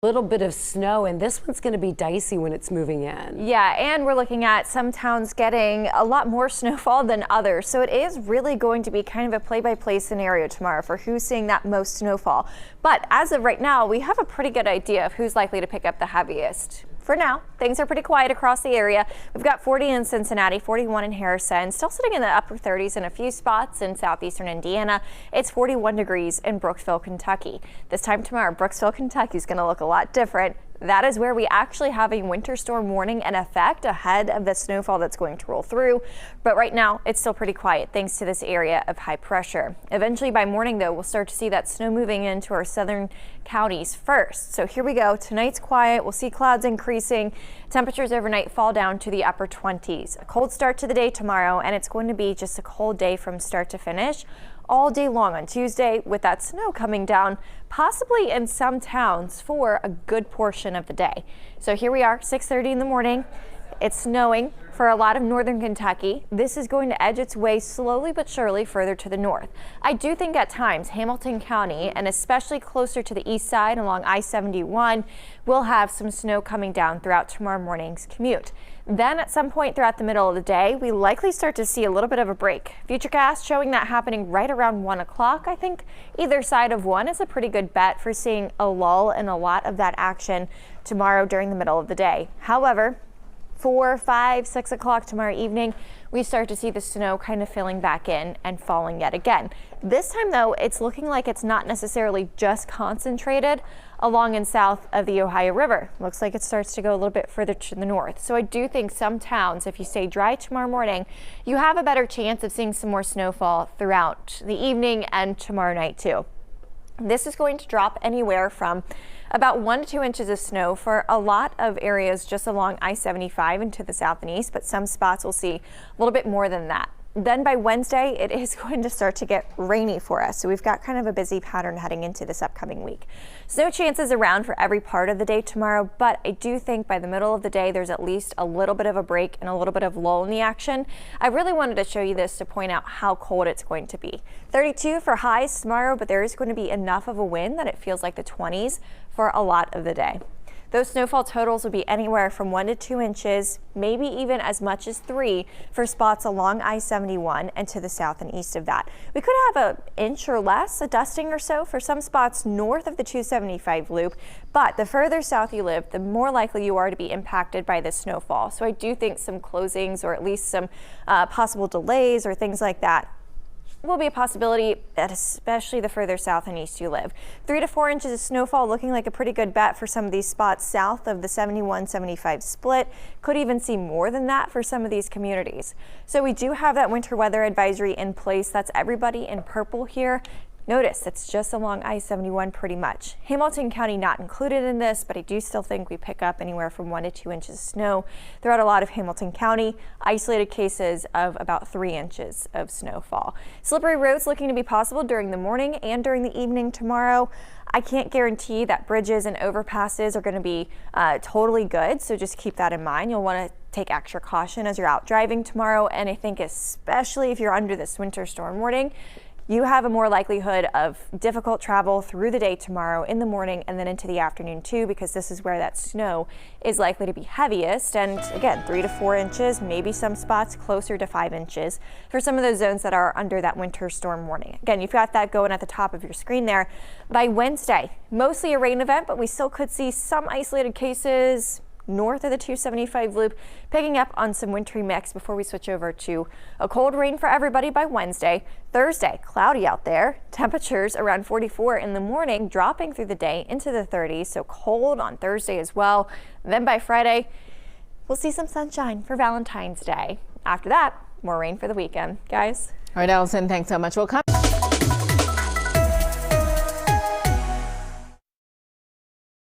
Little bit of snow, and this one's going to be dicey when it's moving in. Yeah, and we're looking at some towns getting a lot more snowfall than others. So it is really going to be kind of a play-by-play scenario tomorrow for who's seeing that most snowfall. But as of right now, we have a pretty good idea of who's likely to pick up the heaviest. For now, things are pretty quiet across the area. We've got 40 in Cincinnati, 41 in Harrison, still sitting in the upper 30s in a few spots in southeastern Indiana. It's 41 degrees in Brooksville, Kentucky. This time tomorrow, Brooksville, Kentucky is going to look a lot different. That is where we actually have a winter storm warning in effect ahead of the snowfall that's going to roll through. But right now, it's still pretty quiet thanks to this area of high pressure. Eventually by morning, though, we'll start to see that snow moving into our southern counties first. So here we go. Tonight's quiet. We'll see clouds increasing. Temperatures overnight fall down to the upper 20s. A cold start to the day tomorrow, and it's going to be just a cold day from start to finish all day long on Tuesday, with that snow coming down possibly in some towns for a good portion of the day. So here we are, 6:30 in the morning. It's snowing for a lot of northern Kentucky. This is going to edge its way slowly but surely further to the north. I do think at times Hamilton County, and especially closer to the east side along I-71, will have some snow coming down throughout tomorrow morning's commute. Then at some point throughout the middle of the day, we likely start to see a little bit of a break. Futurecast showing that happening right around 1 o'clock. I think either side of 1 is a pretty good bet for seeing a lull in a lot of that action tomorrow during the middle of the day. However, 4, 5, 6 o'clock tomorrow evening, we start to see the snow kind of filling back in and falling yet again. This time, though, it's looking like it's not necessarily just concentrated along and south of the Ohio River. Looks like it starts to go a little bit further to the north. So I do think some towns, if you stay dry tomorrow morning, you have a better chance of seeing some more snowfall throughout the evening and tomorrow night, too. This is going to drop anywhere from about 1 to 2 inches of snow for a lot of areas just along I-75 and to the south and east, but some spots will see a little bit more than that. Then by Wednesday, it is going to start to get rainy for us. So we've got kind of a busy pattern heading into this upcoming week. Snow chances around for every part of the day tomorrow, but I do think by the middle of the day, there's at least a little bit of a break and a little bit of lull in the action. I really wanted to show you this to point out how cold it's going to be. 32 for highs tomorrow, but there is going to be enough of a wind that it feels like the 20s for a lot of the day. Those snowfall totals will be anywhere from 1 to 2 inches, maybe even as much as 3 for spots along I-71 and to the south and east of that. We could have an inch or less, a dusting or so for some spots north of the 275 loop, but the further south you live, the more likely you are to be impacted by this snowfall. So I do think some closings or at least some possible delays or things like that will be a possibility, especially the further south and east you live. 3 to 4 inches of snowfall looking like a pretty good bet for some of these spots south of the 71-75 split. Could even see more than that for some of these communities. So we do have that winter weather advisory in place. That's everybody in purple here. Notice it's just along I-71 pretty much. Hamilton County not included in this, but I do still think we pick up anywhere from 1 to 2 inches of snow throughout a lot of Hamilton County. Isolated cases of about 3 inches of snowfall. Slippery roads looking to be possible during the morning and during the evening tomorrow. I can't guarantee that bridges and overpasses are going to be totally good, so just keep that in mind. You'll want to take extra caution as you're out driving tomorrow, and I think especially if you're under this winter storm warning, you have a more likelihood of difficult travel through the day tomorrow in the morning and then into the afternoon too, because this is where that snow is likely to be heaviest. And again, 3 to 4 inches, maybe some spots closer to 5 inches for some of those zones that are under that winter storm warning. Again, you've got that going at the top of your screen there. By Wednesday, mostly a rain event, but we still could see some isolated cases north of the 275 loop, picking up on some wintry mix before we switch over to a cold rain for everybody by Wednesday. Thursday, cloudy out there. Temperatures around 44 in the morning, dropping through the day into the 30s, so cold on Thursday as well. And then by Friday, we'll see some sunshine for Valentine's Day. After that, more rain for the weekend. Guys? All right, Allison, thanks so much. We'll come.